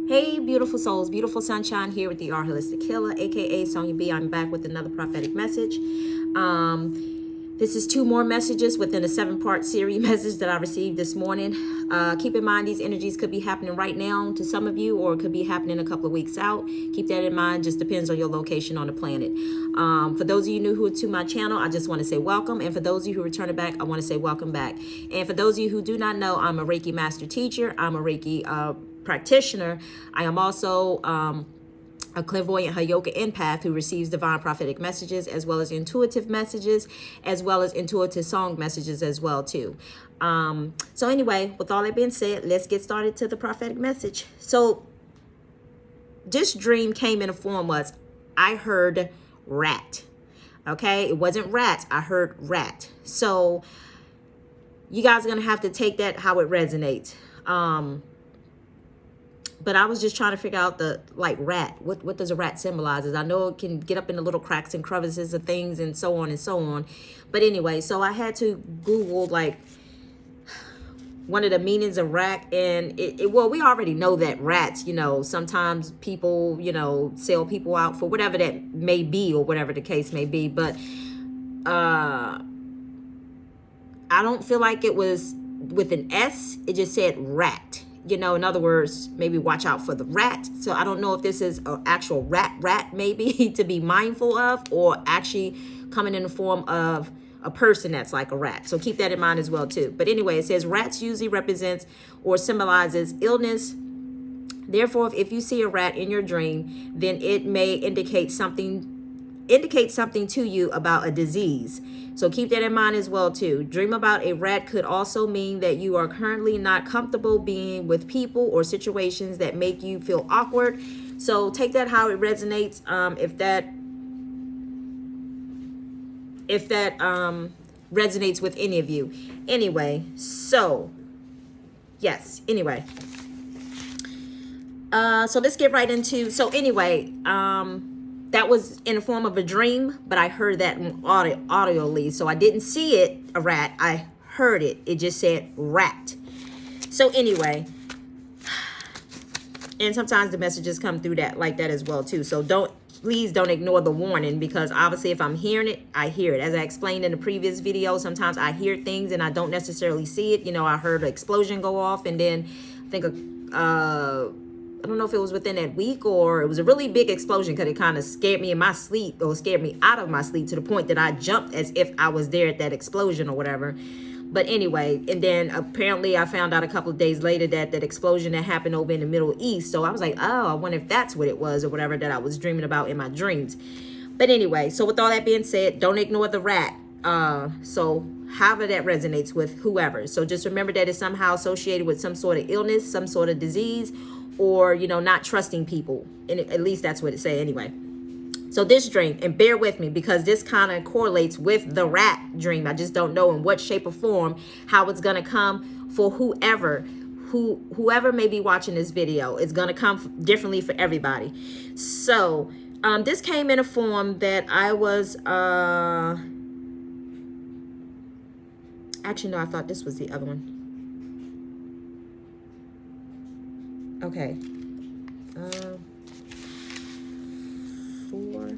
Hey, beautiful souls, beautiful sunshine here with the Art Holistic Healer, aka Sonya B. I'm back with another prophetic message. This is 2 more messages within a 7-part series message that I received this morning. Keep in mind, these energies could be happening right now to some of you, or it could be happening a couple of weeks out. Keep that in mind. Just depends on your location on the planet. For those of you new who are to my channel, I just want to say welcome. And for those of you who return it back, I want to say welcome back. And for those of you who do not know, I'm a Reiki master teacher. I'm a Reiki practitioner. I am also a clairvoyant Hayoka empath who receives divine prophetic messages, as well as intuitive messages, as well as intuitive song messages as well too. So anyway, with all that being said, let's get started to the prophetic message. So this dream came in a form was, I heard rat. Okay, it wasn't rat, I heard rat. So you guys are gonna have to take that how it resonates. But I was just trying to figure out the, like, rat. What does a rat symbolize? I know it can get up in the little cracks and crevices of things and so on and so on. But anyway, so I had to Google, like, one of the meanings of rat. And, well, we already know that rats, sometimes people, sell people out for whatever that may be or whatever the case may be. But I don't feel like it was with an S. It just said rat. In other words, maybe watch out for the rat. So I don't know if this is an actual rat maybe to be mindful of, or actually coming in the form of a person that's like a rat. So keep that in mind as well too. But anyway, it says rats usually represents or symbolizes illness. Therefore, if you see a rat in your dream, then it may indicate something to you about a disease. So keep that in mind as well too. Dream about a rat could also mean that you are currently not comfortable being with people or situations that make you feel awkward. So take that how it resonates. If that resonates with any of you. Anyway, so yes. Anyway. So let's get right into. So anyway, that was in the form of a dream, but I heard that audioly. So I didn't see it, a rat. I heard it. It just said rat. So anyway, and sometimes the messages come through that like that as well too. So please don't ignore the warning, because obviously if I'm hearing it, I hear it. As I explained in the previous video, sometimes I hear things and I don't necessarily see it. I heard an explosion go off, and then I think I don't know if it was within that week, or it was a really big explosion, because it kind of scared me in my sleep, or scared me out of my sleep to the point that I jumped as if I was there at that explosion or whatever. But anyway, and then apparently I found out a couple of days later that that explosion that happened over in the Middle East. So I was like, oh, I wonder if that's what it was or whatever that I was dreaming about in my dreams. But anyway, so with all that being said, don't ignore the rat. So however that resonates with whoever. So just remember that it's somehow associated with some sort of illness, some sort of disease, or, not trusting people. And at least that's what it say anyway. So this dream, and bear with me because this kind of correlates with the rat dream. I just don't know in what shape or form, how it's going to come for whoever may be watching this video. It's going to come differently for everybody. So this came in a form that I was, actually, no, I thought this was the other one. Okay. 4.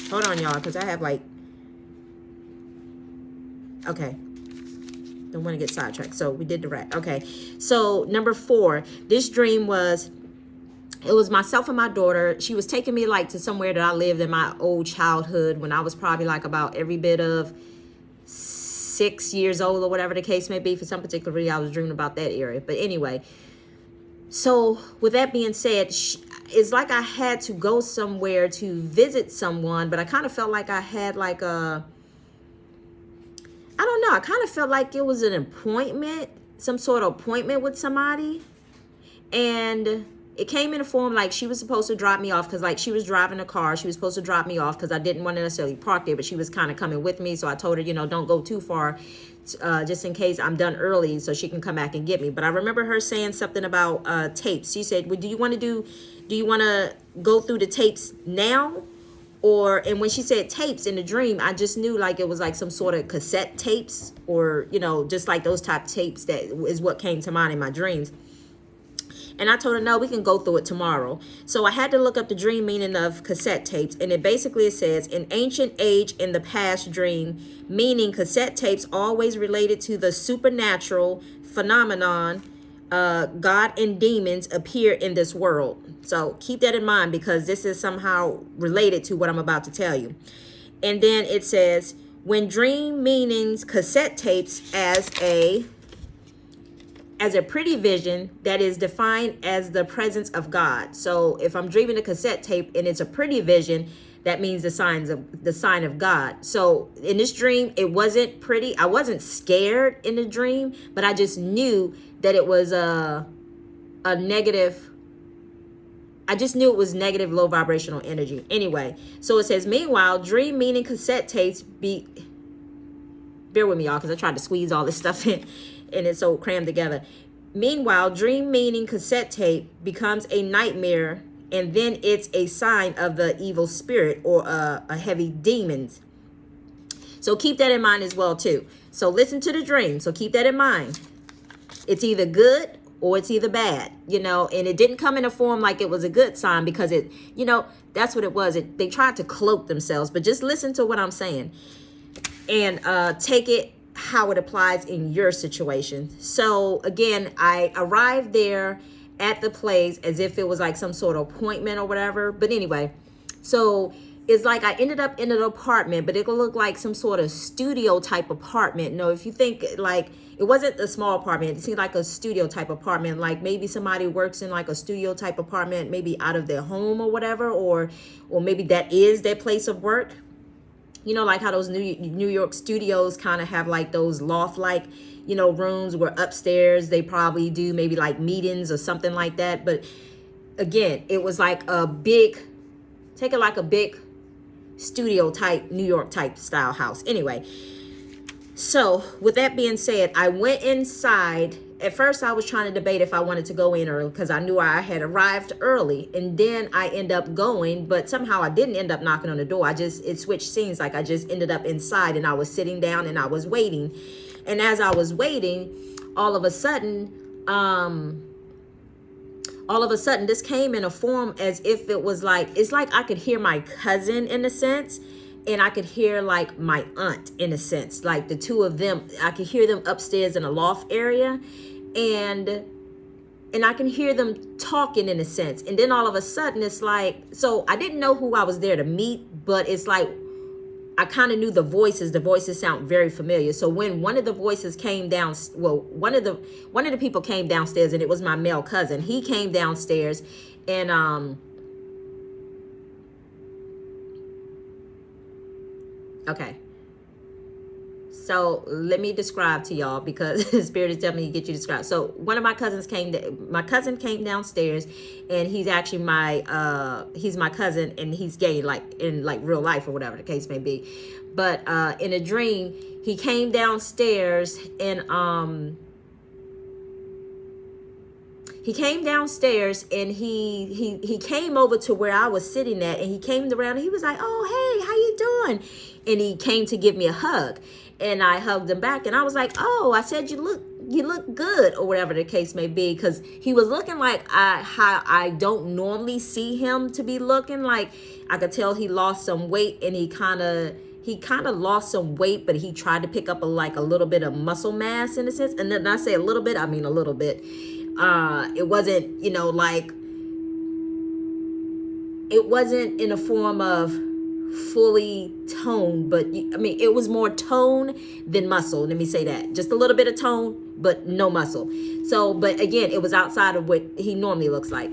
Hold on, y'all, because I have like. Okay. Don't want to get sidetracked. So we did the rat. Okay. So number 4. This dream was. It was myself and my daughter. She was taking me like to somewhere that I lived in my old childhood when I was probably like about every bit of 6 years old or whatever the case may be. For some particular reason, I was dreaming about that area. But anyway. So with that being said, it's like I had to go somewhere to visit someone, but I kind of felt like I had like I don't know. I kind of felt like it was an appointment, some sort of appointment with somebody. And it came in a form like she was supposed to drop me off, because like she was driving a car. She was supposed to drop me off because I didn't want to necessarily park there, but she was kind of coming with me. So I told her, don't go too far, just in case I'm done early so she can come back and get me. But I remember her saying something about tapes. She said, well, do you want to go through the tapes now? And when she said tapes in the dream, I just knew like it was like some sort of cassette tapes, or, just like those type tapes. That is what came to mind in my dreams. And I told her, no, we can go through it tomorrow. So I had to look up the dream meaning of cassette tapes. And it basically says, in ancient age, in the past dream, meaning cassette tapes always related to the supernatural phenomenon. God and demons appear in this world. So keep that in mind, because this is somehow related to what I'm about to tell you. And then it says, when dream meanings cassette tapes as a pretty vision that is defined as the presence of God. So if I'm dreaming a cassette tape and it's a pretty vision, that means the sign of God. So in this dream, it wasn't pretty. I wasn't scared in the dream, but I just knew that it was a negative. I just knew it was negative, low vibrational energy. Anyway, so it says, meanwhile, dream meaning cassette tapes bear with me, y'all, because I tried to squeeze all this stuff in and it's so crammed together. Meanwhile, dream meaning cassette tape becomes a nightmare, and then it's a sign of the evil spirit or a heavy demons. So keep that in mind as well too. So listen to the dream. So keep that in mind. It's either good or it's either bad, and it didn't come in a form like it was a good sign, because it, that's what it was. They tried to cloak themselves, but just listen to what I'm saying and take it how it applies in your situation. So again, I arrived there at the place as if it was like some sort of appointment or whatever. But anyway, so it's like I ended up in an apartment, but it looked like some sort of studio type apartment. If you think like, it wasn't a small apartment. It seemed like a studio type apartment, like maybe somebody works in like a studio type apartment, maybe out of their home or whatever, or maybe that is their place of work. Like how those New York studios kind of have like those loft-like, rooms where upstairs they probably do maybe like meetings or something like that. But again, it was like a big studio type, New York type style house. Anyway, so with that being said, I went inside. At first, I was trying to debate if I wanted to go in early because I knew I had arrived early, and then I end up going, but somehow I didn't end up knocking on the door. It switched scenes. Like I just ended up inside, and I was sitting down and I was waiting. And as I was waiting, all of a sudden, this came in a form as if it was like, it's like I could hear my cousin in a sense. And I could hear like my aunt in a sense, like the two of them. I could hear them upstairs in a loft area, and I can hear them talking in a sense. And then all of a sudden it's like, so I didn't know who I was there to meet, but it's like I kind of knew the voices. The voices sound very familiar. So when one of the voices came down, one of the people came downstairs, and it was my male cousin. He came downstairs, and okay, so let me describe to y'all, because the spirit is telling me to get you to describe. So one of my cousins my cousin came downstairs, and he's actually he's my cousin, and he's gay, like in like real life or whatever the case may be. But in a dream, he came downstairs, and he came over to where I was sitting at, and he came around, and he was like, "Oh, hey, how you doing?" And he came to give me a hug, and I hugged him back, and I was like, "Oh," I said, you look good," or whatever the case may be, because he was looking like how I don't normally see him to be looking. Like I could tell he lost some weight, and he kind of lost some weight, but he tried to pick up a little bit of muscle mass in a sense. And then I say a little bit, I mean a little bit. It wasn't, it wasn't in a form of fully toned, but it was more tone than muscle. Let me say that. Just a little bit of tone, but no muscle. So, but again, it was outside of what he normally looks like.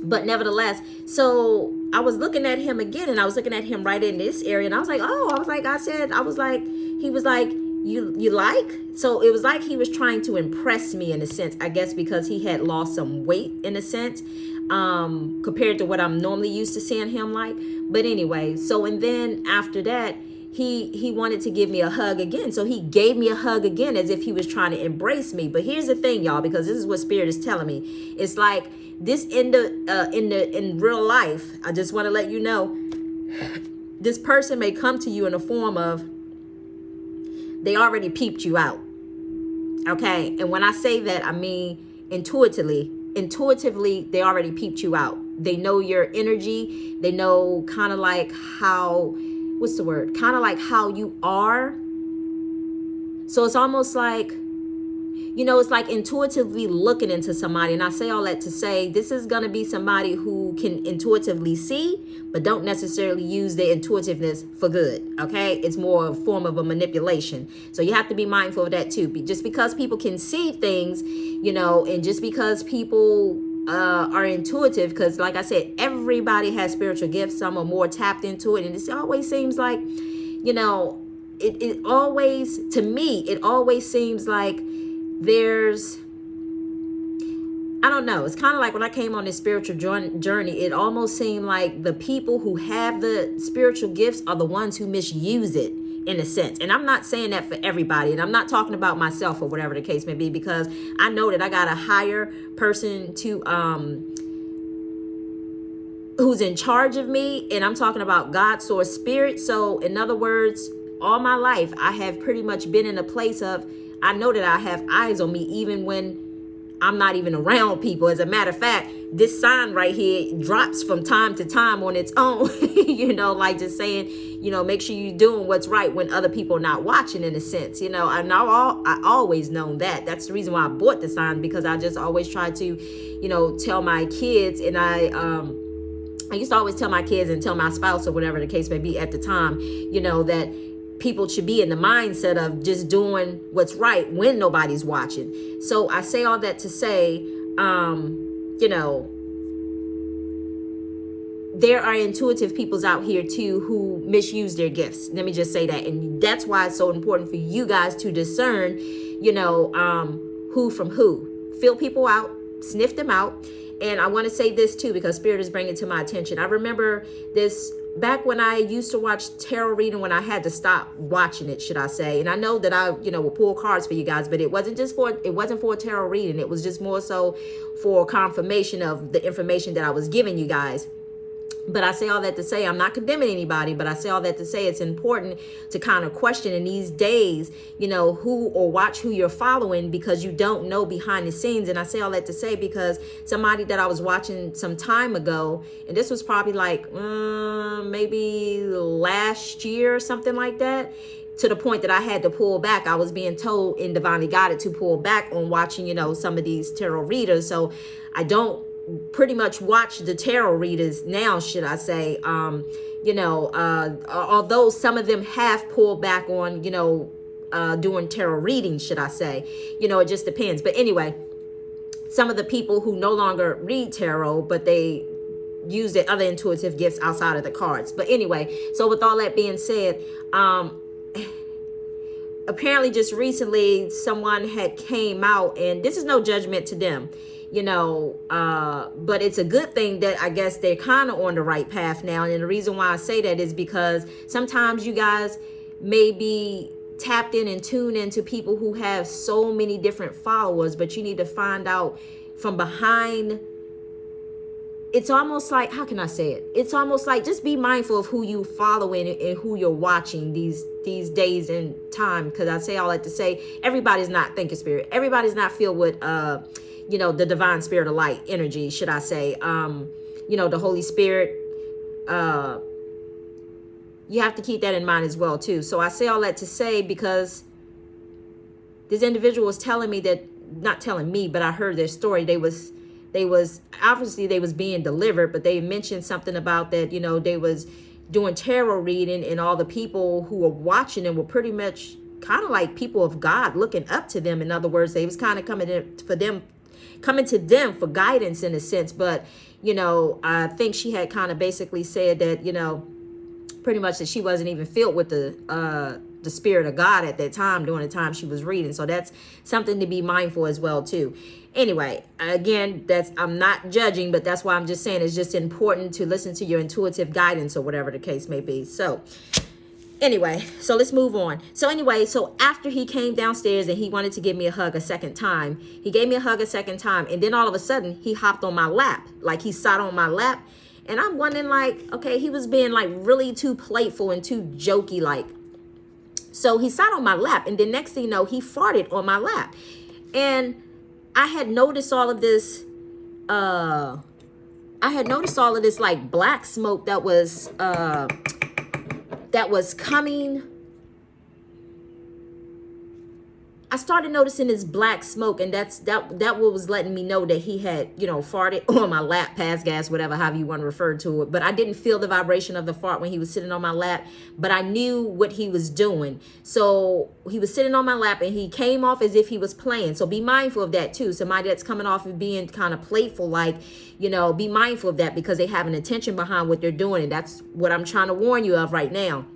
But nevertheless, so I was looking at him again, and I was looking at him right in this area, and I was like, he was like, you like? So it was like he was trying to impress me in a sense, I guess, because he had lost some weight in a sense, compared to what I'm normally used to seeing him like. But anyway, so, and then after that, he wanted to give me a hug again. So he gave me a hug again as if he was trying to embrace me. But here's the thing, y'all, because this is what Spirit is telling me. It's like this in real life, I just want to let you know, this person may come to you in a form of, they already peeped you out. Okay. And when I say that, I mean intuitively, intuitively, they already peeped you out. They know your energy. They know kind of like how, what's the word? Kind of like how you are. So it's almost like, you know, it's like intuitively looking into somebody. And I say all that to say, this is going to be somebody who can intuitively see, but don't necessarily use their intuitiveness for good. Okay. It's more a form of a manipulation. So you have to be mindful of that too. Just because people can see things, you know, and just because people are intuitive, because like I said, everybody has spiritual gifts. Some are more tapped into it. And it always seems like, you know, it always, to me, it always seems like there's, I don't know, it's kind of like when I came on this spiritual journey, it almost seemed like the people who have the spiritual gifts are the ones who misuse it, in a sense. And I'm not saying that for everybody, and I'm not talking about myself or whatever the case may be, because I know that I got a higher person to who's in charge of me, and I'm talking about God, source, spirit. So in other words, all my life I have pretty much been in a place of, I know that I have eyes on me even when I'm not even around people. As a matter of fact, this sign right here drops from time to time on its own, you know, like just saying, you know, make sure you're doing what's right when other people are not watching, in a sense, you know. I always known that. That's the reason why I bought the sign, because I just always try to, you know, tell my kids, and I used to always tell my kids and tell my spouse or whatever the case may be at the time, you know, that people should be in the mindset of just doing what's right when nobody's watching. So I say all that to say, you know, there are intuitive peoples out here too who misuse their gifts. Let me just say that. And that's why it's so important for you guys to discern, you know, who from who. Feel people out, sniff them out. And I want to say this too, because Spirit is bringing it to my attention. I remember this back when I used to watch tarot reading, when I had to stop watching it, should I say. And I know that I, you know, will pull cards for you guys, but it wasn't for a tarot reading. It was just more so for confirmation of the information that I was giving you guys. But I say all that to say, I'm not condemning anybody, but I say all that to say it's important to kind of question in these days, you know, who or watch who you're following, because you don't know behind the scenes. And I say all that to say because somebody that I was watching some time ago, and this was probably like maybe last year or something like that, to the point that I had to pull back. I was being told in Divinely Guided to pull back on watching, you know, some of these tarot readers. So I don't pretty much watch the tarot readers now, should I say, you know, although some of them have pulled back on, you know, doing tarot readings, should I say, you know, it just depends. But anyway, some of the people who no longer read tarot, but they use their other intuitive gifts outside of the cards. But anyway, so with all that being said, apparently just recently someone had came out, and this is no judgment to them, you know, but it's a good thing that I guess they're kind of on the right path now. And the reason why I say that is because sometimes you guys may be tapped in and tuned into people who have so many different followers, but you need to find out from behind. It's almost like, how can I say it? It's almost like, just be mindful of who you following and who you're watching these days and time. Because I say all that to say, everybody's not thinking spirit. Everybody's not filled with, you know, the divine spirit of light energy, should I say. You know, the Holy Spirit. You have to keep that in mind as well, too. So I say all that to say because this individual was telling me that, not telling me, but I heard their story. They was obviously they was being delivered, but they mentioned something about that, you know, they was doing tarot reading, and all the people who were watching them were pretty much kind of like people of God looking up to them. In other words, they was kind of coming to them for guidance, in a sense. But, you know, I think she had kind of basically said that, you know, pretty much that she wasn't even filled with the spirit of God at that time, during the time she was reading. So that's something to be mindful as well too. Anyway, again, I'm not judging, but that's why I'm just saying it's just important to listen to your intuitive guidance or whatever the case may be. So anyway, so let's move on. So after he came downstairs and he wanted to give me a hug a second time, he gave me a hug a second time. And then all of a sudden he hopped on my lap, like he sat on my lap. And I'm wondering, like, okay, he was being like really too playful and too jokey, like. So he sat on my lap, and then next thing you know, he farted on my lap. And I had noticed all of this I had noticed all of this like black smoke that was coming. I started noticing this black smoke, and that what was letting me know that he had, farted on my lap, pass gas, whatever, however you want to refer to it. But I didn't feel the vibration of the fart when he was sitting on my lap, but I knew what he was doing. So he was sitting on my lap, and he came off as if he was playing. So be mindful of that too. Somebody that's coming off of being kind of playful, like, be mindful of that, because they have an intention behind what they're doing. And that's what I'm trying to warn you of right now.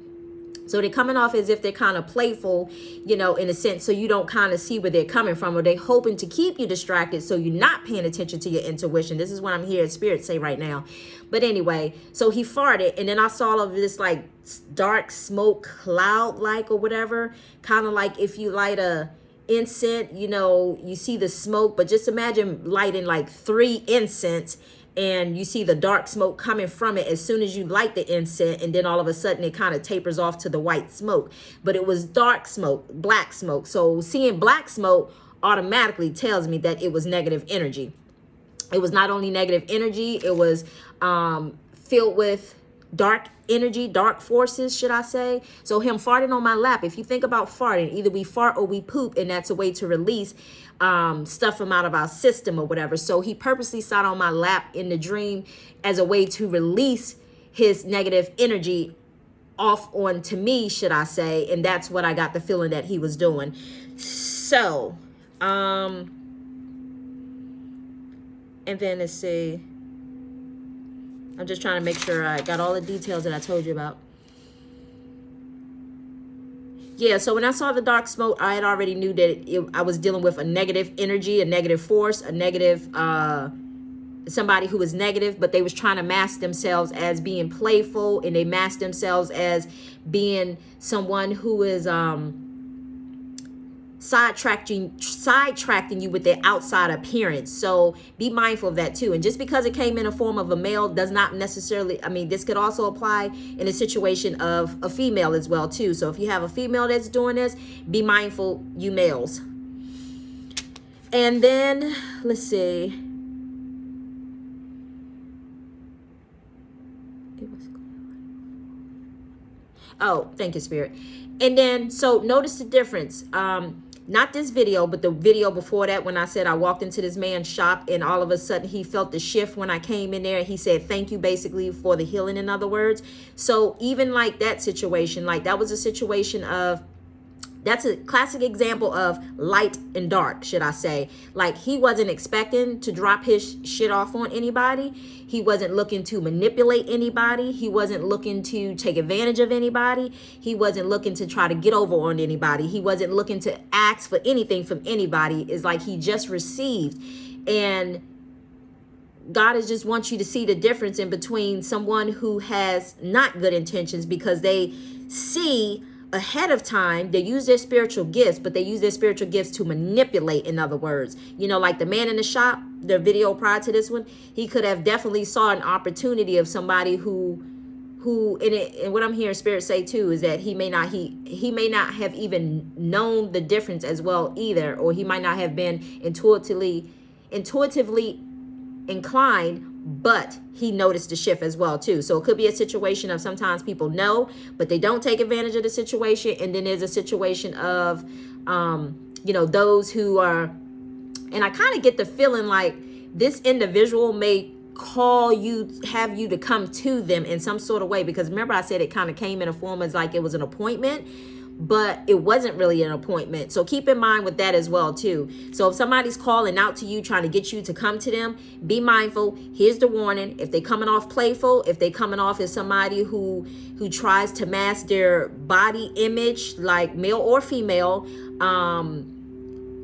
So they're coming off as if they're kind of playful, in a sense, so you don't kind of see where they're coming from, or they're hoping to keep you distracted so you're not paying attention to your intuition. This is what I'm hearing Spirit say right now. But anyway, so he farted, and then I saw all of this like dark smoke cloud like or whatever, kind of like if you light a incense, you see the smoke, but just imagine lighting like 3 incense, and you see the dark smoke coming from it as soon as you light the incense, and then all of a sudden it kind of tapers off to the white smoke. But it was dark smoke, black smoke. So seeing black smoke automatically tells me that it was negative energy. It was not only negative energy, it was filled with dark energy, dark forces, should I say. So him farting on my lap, if you think about farting, either we fart or we poop, and that's a way to release stuff from out of our system or whatever. So he purposely sat on my lap in the dream as a way to release his negative energy off onto me, should I say. And that's what I got the feeling that he was doing. So, and then let's see. I'm just trying to make sure I got all the details that I told you about. Yeah, so when I saw the dark smoke, I had already knew that I was dealing with a negative energy, a negative force, a negative, somebody who was negative, but they was trying to mask themselves as being playful, and they masked themselves as being someone who is sidetracking you with their outside appearance. So be mindful of that too. And just because it came in a form of a male does not necessarily, this could also apply in a situation of a female as well too. So if you have a female that's doing this, be mindful, you males. And then let's see. Oh, thank you, Spirit. And then, so notice the difference. Not this video, but the video before that, when I said I walked into this man's shop and all of a sudden he felt the shift when I came in there. He said, thank you, basically, for the healing, in other words. So even like that situation, like that was a situation of, that's a classic example of light and dark, should I say. Like he wasn't expecting to drop his shit off on anybody. He wasn't looking to manipulate anybody. He wasn't looking to take advantage of anybody. He wasn't looking to try to get over on anybody. He wasn't looking to ask for anything from anybody. It's like he just received. And God is just wants you to see the difference in between someone who has not good intentions, because they see ahead of time, they use their spiritual gifts, but they use their spiritual gifts to manipulate, in other words. Like the man in the shop, the video prior to this one, he could have definitely saw an opportunity of somebody who and what I'm hearing Spirit say too is that he may not have even known the difference as well either, or he might not have been intuitively inclined, but he noticed the shift as well too. So it could be a situation of sometimes people know, but they don't take advantage of the situation. And then there's a situation of, those who are, and I kind of get the feeling like this individual may have you to come to them in some sort of way, because remember I said it kind of came in a form as like it was an appointment, but it wasn't really an appointment. So keep in mind with that as well too. So if somebody's calling out to you, trying to get you to come to them, be mindful. Here's the warning. If they coming off playful, if they coming off as somebody who tries to mask their body image, like male or female,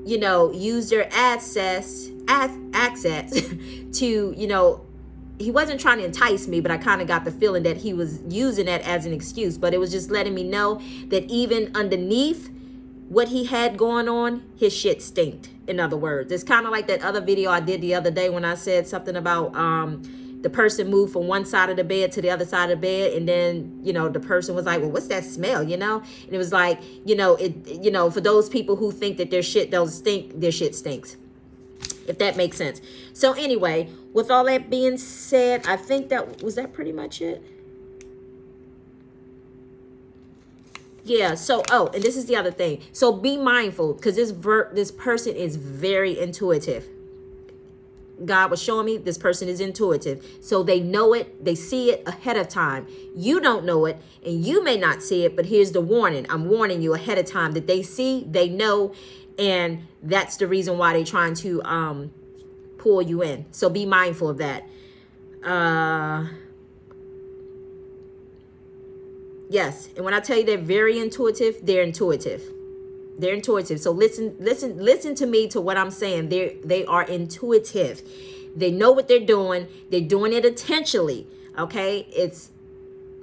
use their access to, he wasn't trying to entice me, but I kind of got the feeling that he was using that as an excuse. But it was just letting me know that even underneath what he had going on, his shit stinked. In other words, it's kind of like that other video I did the other day when I said something about the person moved from one side of the bed to the other side of the bed, and then the person was like, well, what's that smell? And it was like, for those people who think that their shit don't stink, their shit stinks. if that makes sense. So anyway, with all that being said, I think that was that pretty much it. Yeah, so and this is the other thing. So be mindful, because this person is very intuitive. God was showing me this person is intuitive. So they know it, they see it ahead of time. You don't know it, and you may not see it, but here's the warning. I'm warning you ahead of time that they see, they know, and that's the reason why they're trying to pull you in. So be mindful of that. Yes, and when I tell you they're very intuitive, they're intuitive. They're intuitive. So listen to me, to what I'm saying. They are intuitive. They know what they're doing. They're doing it intentionally. Okay?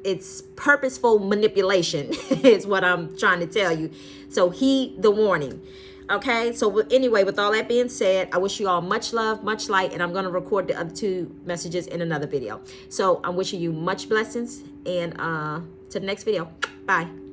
It's purposeful manipulation is what I'm trying to tell you. So heed the warning. Okay? So anyway, with all that being said, I wish you all much love, much light, and I'm going to record the other 2 messages in another video. So I'm wishing you much blessings, and to the next video. Bye.